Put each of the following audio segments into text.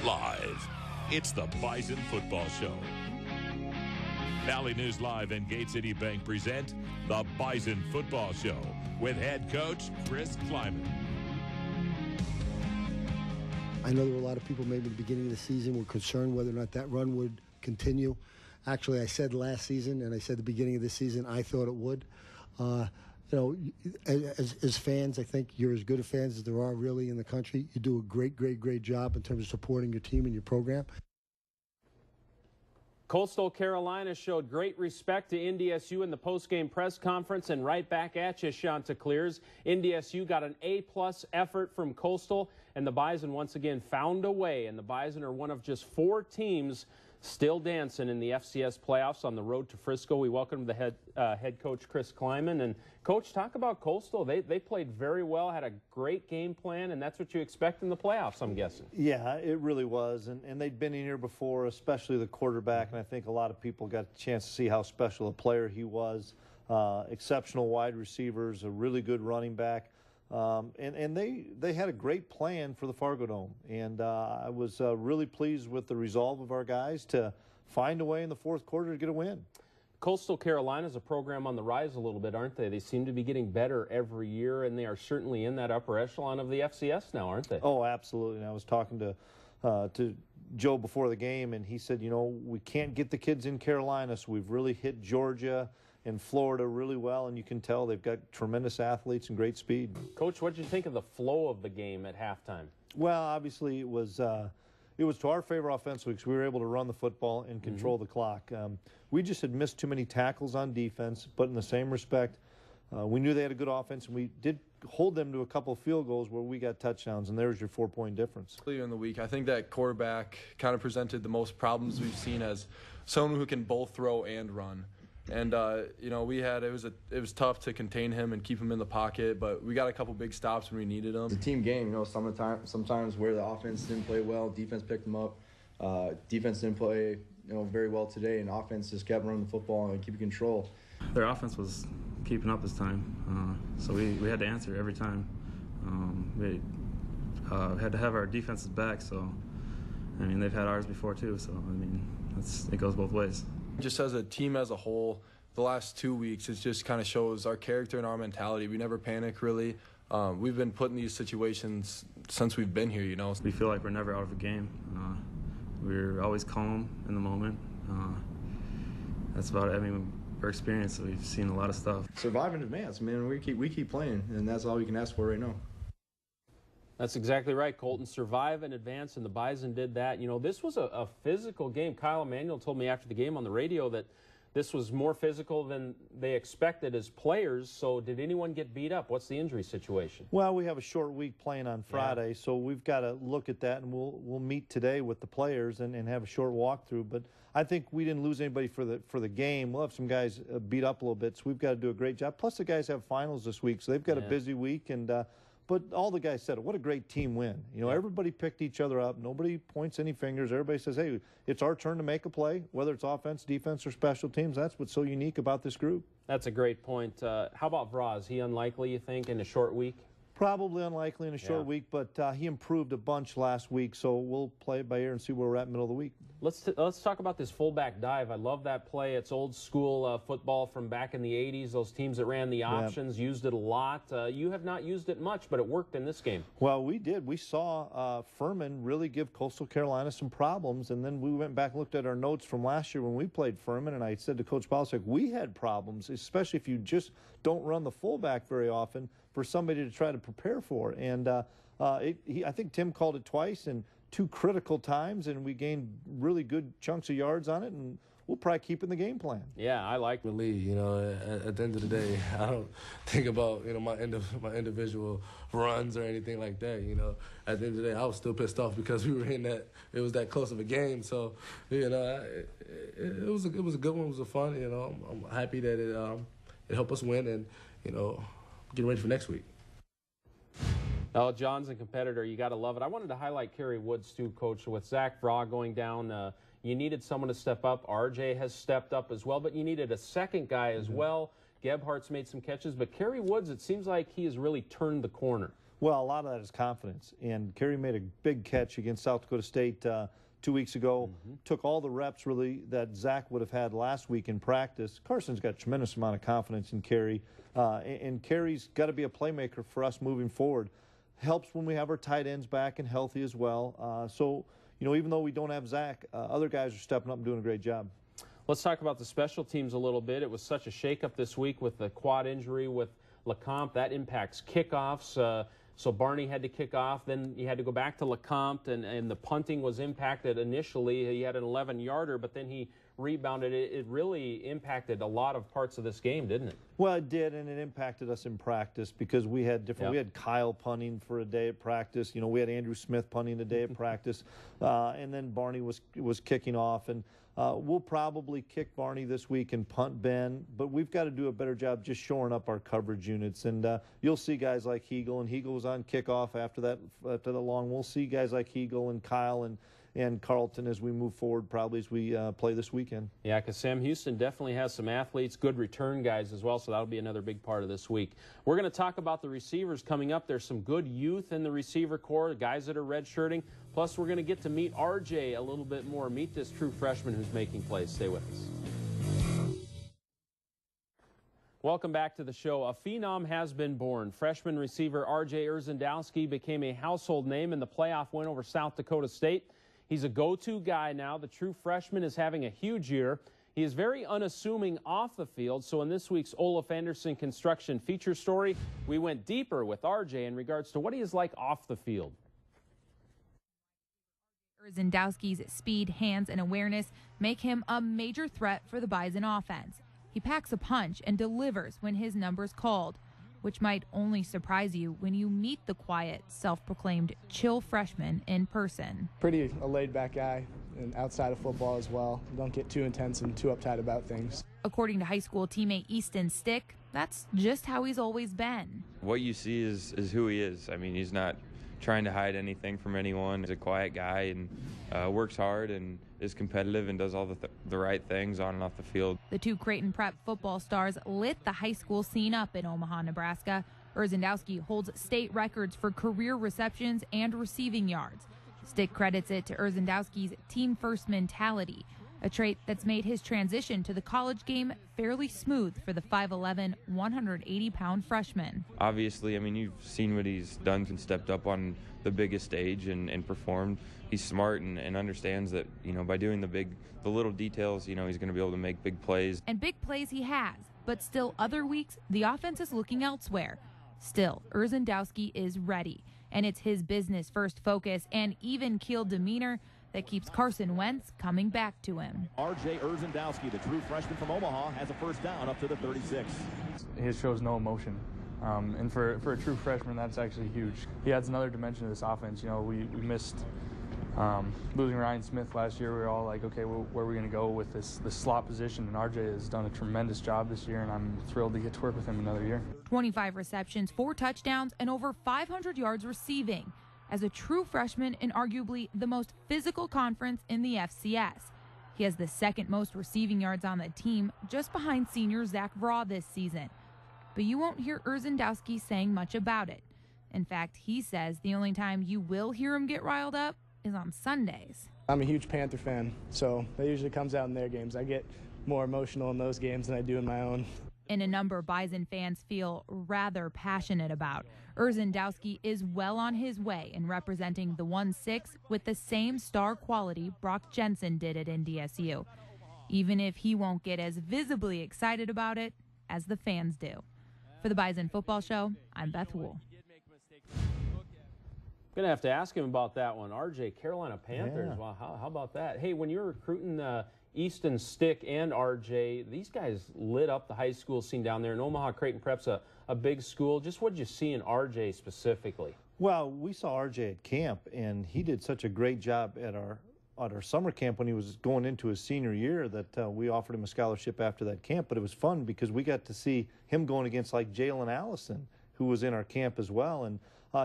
Live, it's the Bison Football Show. Valley News Live and Gate City Bank present the Bison Football Show with head coach Chris Klieman. I know there were a lot of people maybe at the beginning of the season were concerned whether or not that run would continue. Actually, I said last season, and I said at the beginning of this season, I thought it would. As fans, I think you're as good a fans as there are really in the country. You do a great job in terms of supporting your team and your program. Coastal Carolina showed great respect to NDSU in the post-game press conference, and right back at you, Chanticleers. NDSU got an A-plus effort from Coastal, and the Bison once again found a way, and the Bison are one of just 4 teams still dancing in the FCS playoffs on the road to Frisco. We welcome the head coach, Chris Klieman. And, Coach, talk about Coastal. They played very well, had a great game plan, and that's what you expect in the playoffs, I'm guessing. Yeah, it really was. And they'd been in here before, especially the quarterback, and I think a lot of people got a chance to see how special a player he was. Exceptional wide receivers, a really good running back. And they had a great plan for the Fargo Dome, and I was really pleased with the resolve of our guys to find a way in the fourth quarter to get a win. Coastal Carolina is a program on the rise a little bit, aren't they? They seem to be getting better every year, and they are certainly in that upper echelon of the FCS now, aren't they? Oh, absolutely. And I was talking to Joe before the game, and he said, you know, we can't get the kids in Carolina, so we've really hit Georgia and Florida really well, and you can tell they've got tremendous athletes and great speed. Coach, what did you think of the flow of the game at halftime? Well, obviously it was to our favor offensively because we were able to run the football and control the clock. We just had missed too many tackles on defense, but in the same respect, we knew they had a good offense, and we did hold them to a couple of field goals where we got touchdowns, and there's your 4-point difference. Earlier in the week, I think that quarterback kind of presented the most problems we've seen as someone who can both throw and run. And you know, it was tough to contain him and keep him in the pocket, but we got a couple big stops when we needed them. It's a team game, you know. Sometimes where the offense didn't play well, defense picked them up. Defense didn't play, you know, very well today, and offense just kept running the football and keeping control. Their offense was keeping up this time, so we had to answer every time. We had to have our defenses back, so I mean they've had ours before too. So I mean it goes both ways. Just as a team as a whole, the last 2 weeks, it just kind of shows our character and our mentality. We never panic, really. We've been put in these situations since we've been here, you know. We feel like we're never out of a game. We're always calm in the moment. That's about it. I mean, we're experienced, so we've seen a lot of stuff. Survive in advance, man. We keep playing, and that's all we can ask for right now. That's exactly right, Colton. Survive in advance, and the Bison did that. You know, this was a physical game. Kyle Emanuel told me after the game on the radio that this was more physical than they expected as players. So did anyone get beat up? What's the injury situation? Well, we have a short week playing on Friday, so we've got to look at that, and we'll meet today with the players and have a short walkthrough. But I think we didn't lose anybody for the game. We'll have some guys beat up a little bit, so we've got to do a great job. Plus, the guys have finals this week, so they've got a busy week. And but all the guys said, what a great team win. You know, everybody picked each other up. Nobody points any fingers. Everybody says, hey, it's our turn to make a play, whether it's offense, defense, or special teams. That's what's so unique about this group. That's a great point. How about Vraz? Is he unlikely, you think, in a short week? Probably unlikely in a short week, but he improved a bunch last week, so we'll play it by ear and see where we're at middle of the week. Let's talk about this fullback dive. I love that play. It's old school football from back in the 80s. Those teams that ran the options used it a lot. You have not used it much, but it worked in this game. Well, we did. We saw Furman really give Coastal Carolina some problems, and then we went back and looked at our notes from last year when we played Furman, and I said to Coach Polisic, we had problems, especially if you just don't run the fullback very often, for somebody to try to prepare for. And I think Tim called it twice and 2 critical times, and we gained really good chunks of yards on it, and we'll probably keep in the game plan. Yeah, I like it. You know, at the end of the day, I don't think about, you know, my individual runs or anything like that. You know, at the end of the day, I was still pissed off because we were in that. It was that close of a game. So, you know, it was a good one. It was a fun. You know, I'm happy that it helped us win, and you know, getting ready for next week. Oh, John's a competitor. You got to love it. I wanted to highlight Kerry Woods, too, Coach. With Zach Vraw going down, you needed someone to step up. RJ has stepped up as well, but you needed a second guy as well. Gebhardt's made some catches, but Kerry Woods, it seems like he has really turned the corner. Well, a lot of that is confidence. And Kerry made a big catch against South Dakota State 2 weeks ago, took all the reps really that Zach would have had last week in practice. Carson's got a tremendous amount of confidence in Kerry, and Kerry's got to be a playmaker for us moving forward. Helps when we have our tight ends back and healthy as well. So, you know, even though we don't have Zach, other guys are stepping up and doing a great job. Let's talk about the special teams a little bit. It was such a shakeup this week with the quad injury with LeCompte. That impacts kickoffs. So Barney had to kick off. Then he had to go back to LeCompte, and the punting was impacted initially. He had an 11-yarder, but then he rebounded. It really impacted a lot of parts of this game, didn't it? Well, it did, and it impacted us in practice because we had different. Yep. We had Kyle punting for a day at practice. You know, we had Andrew Smith punting a day at practice, and then Barney was kicking off. And we'll probably kick Barney this week and punt Ben, but we've got to do a better job just shoring up our coverage units. And you'll see guys like Hegel, and Hegel was on kickoff after the long. We'll see guys like Hegel and Kyle and Carlton as we move forward, probably as we play this weekend. Yeah, because Sam Houston definitely has some athletes, good return guys as well, so that'll be another big part of this week. We're going to talk about the receivers coming up. There's some good youth in the receiver corps, guys that are redshirting. Plus, we're going to get to meet RJ a little bit more, meet this true freshman who's making plays. Stay with us. Welcome back to the show. A phenom has been born. Freshman receiver RJ Urzendowski became a household name in the playoff win over South Dakota State. He's a go-to guy now. The true freshman is having a huge year. He is very unassuming off the field, so in this week's Olaf Anderson Construction feature story, we went deeper with RJ in regards to what he is like off the field. Urzendowski's speed, hands, and awareness make him a major threat for the Bison offense. He packs a punch and delivers when his number's called, which might only surprise you when you meet the quiet, self-proclaimed chill freshman in person. Pretty a laid-back guy, and outside of football as well. Don't get too intense and too uptight about things. According to high school teammate Easton Stick, that's just how he's always been. What you see is who he is. I mean, he's not trying to hide anything from anyone. He's a quiet guy and works hard and is competitive and does all the right things on and off the field. The two Creighton Prep football stars lit the high school scene up in Omaha, Nebraska. Urzendowski holds state records for career receptions and receiving yards. Stick credits it to Urzendowski's team-first mentality, a trait that's made his transition to the college game fairly smooth for the 5'11", 180-pound freshman. Obviously, I mean, you've seen what he's done and stepped up on the biggest stage and performed. He's smart and understands that, you know, by doing the little details, you know, he's going to be able to make big plays. And big plays he has, but still other weeks, the offense is looking elsewhere. Still, Urzendowski is ready, and it's his business-first focus and even-keeled demeanor that keeps Carson Wentz coming back to him. RJ Urzendowski, the true freshman from Omaha, has a first down up to the 36. He shows no emotion. And for a true freshman, that's actually huge. He adds another dimension to this offense. You know, we missed losing Ryan Smith last year. We were all like, okay, where are we going to go with this slot position? And RJ has done a tremendous job this year, and I'm thrilled to get to work with him another year. 25 receptions, 4 touchdowns, and over 500 yards receiving. As a true freshman in arguably the most physical conference in the FCS. He has the second most receiving yards on the team, just behind senior Zach Vraw this season. But you won't hear Urzendowski saying much about it. In fact, he says the only time you will hear him get riled up is on Sundays. I'm a huge Panther fan, so that usually comes out in their games. I get more emotional in those games than I do in my own. And a number Bison fans feel rather passionate about. Urzendowski is well on his way in representing the 1-6 with the same star quality Brock Jensen did at NDSU, even if he won't get as visibly excited about it as the fans do. For the Bison Football Show, I'm Beth Wool. Going to have to ask him about that one. RJ, Carolina Panthers. Yeah. Wow, how about that? Hey, when you're recruiting Easton Stick and RJ, these guys lit up the high school scene down there. And Omaha Creighton Prep's a big school. Just what did you see in RJ specifically? Well, we saw RJ at camp, and he did such a great job at our summer camp when he was going into his senior year that we offered him a scholarship after that camp. But it was fun because we got to see him going against like Jalen Allison, who was in our camp as well. And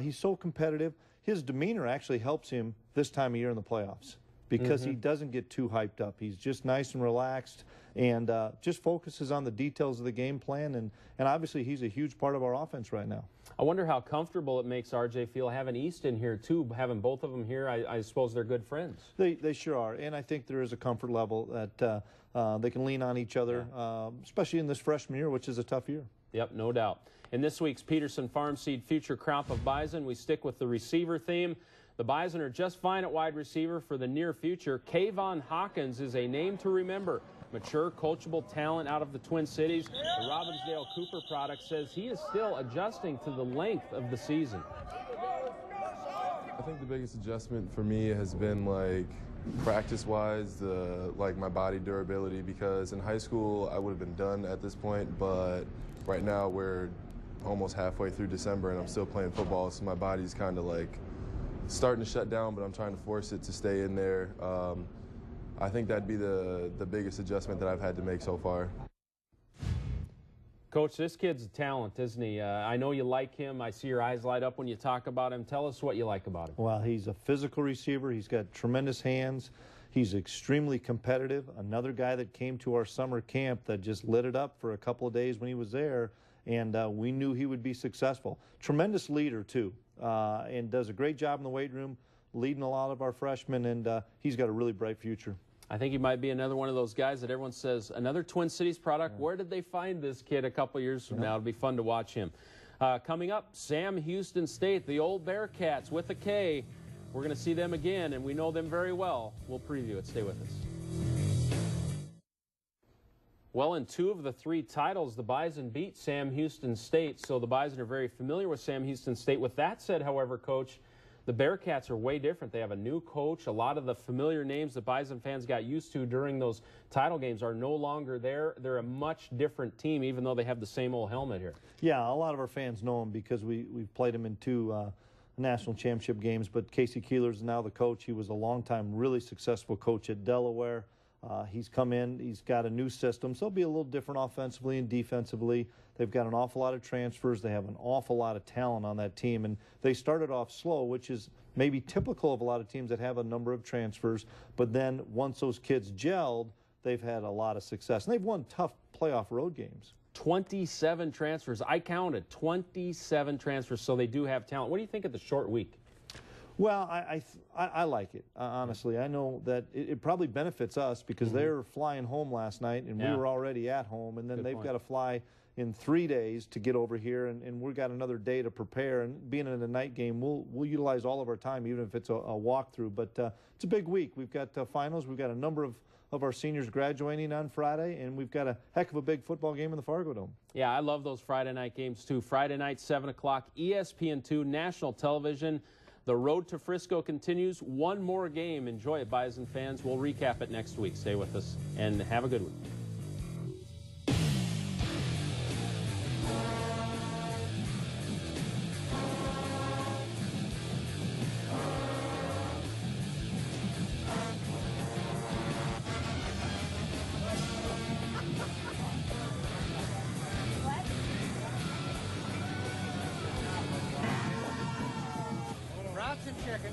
he's so competitive. His demeanor actually helps him this time of year in the playoffs. because he doesn't get too hyped up. He's just nice and relaxed and just focuses on the details of the game plan. And obviously, he's a huge part of our offense right now. I wonder how comfortable it makes RJ feel having Easton here, too, having both of them here. I suppose they're good friends. They sure are. And I think there is a comfort level that they can lean on each other, especially in this freshman year, which is a tough year. Yep, no doubt. In this week's Peterson Farm Seed Future Crop of Bison, we stick with the receiver theme. The Bison are just fine at wide receiver for the near future. Kayvon Hawkins is a name to remember. Mature, coachable talent out of the Twin Cities. The Robbinsdale Cooper product says he is still adjusting to the length of the season. I think the biggest adjustment for me has been like practice-wise, like my body durability, because in high school I would have been done at this point, but right now we're almost halfway through December and I'm still playing football, so my body's kind of like starting to shut down, but I'm trying to force it to stay in there. I think that'd be the biggest adjustment that I've had to make so far. Coach, this kid's a talent, isn't he? I know you like him. I see your eyes light up when you talk about him. Tell us what you like about him. Well, he's a physical receiver. He's got tremendous hands. He's extremely competitive. Another guy that came to our summer camp that just lit it up for a couple of days when he was there, and we knew he would be successful. Tremendous leader, too, and does a great job in the weight room, leading a lot of our freshmen, and he's got a really bright future. I think he might be another one of those guys that everyone says, another Twin Cities product. Where did they find this kid a couple years from now? It'll be fun to watch him. Coming up, Sam Houston State, the old Bearcats with a K. We're going to see them again, and we know them very well. We'll preview it. Stay with us. Well, in 2 of the 3 titles, the Bison beat Sam Houston State, so the Bison are very familiar with Sam Houston State. With that said, however, Coach, the Bearcats are way different. They have a new coach. A lot of the familiar names that Bison fans got used to during those title games are no longer there. They're a much different team, even though they have the same old helmet here. Yeah, a lot of our fans know him because we've played him in 2 national championship games, but Casey Keeler's now the coach. He was a long-time, really successful coach at Delaware. He's come in, he's got a new system, so it'll be a little different offensively and defensively. They've got an awful lot of transfers. They have an awful lot of talent on that team, and they started off slow, which is maybe typical of a lot of teams that have a number of transfers, but then once those kids gelled, they've had a lot of success. And they've won tough playoff road games. 27 transfers. I counted 27 transfers, so they do have talent. What do you think of the short week? Well, I like it, honestly. I know that it probably benefits us because they were flying home last night, and we were already at home, and then they've got to fly in 3 days to get over here, and we've got another day to prepare. And being in a night game, we'll utilize all of our time, even if it's a walkthrough. But it's a big week. We've got finals. We've got a number of our seniors graduating on Friday, and we've got a heck of a big football game in the Fargo Dome. Yeah, I love those Friday night games, too. Friday night, 7 o'clock, ESPN2, national television. The road to Frisco continues. One more game. Enjoy it, Bison fans. We'll recap it next week. Stay with us, and have a good week. Chicken.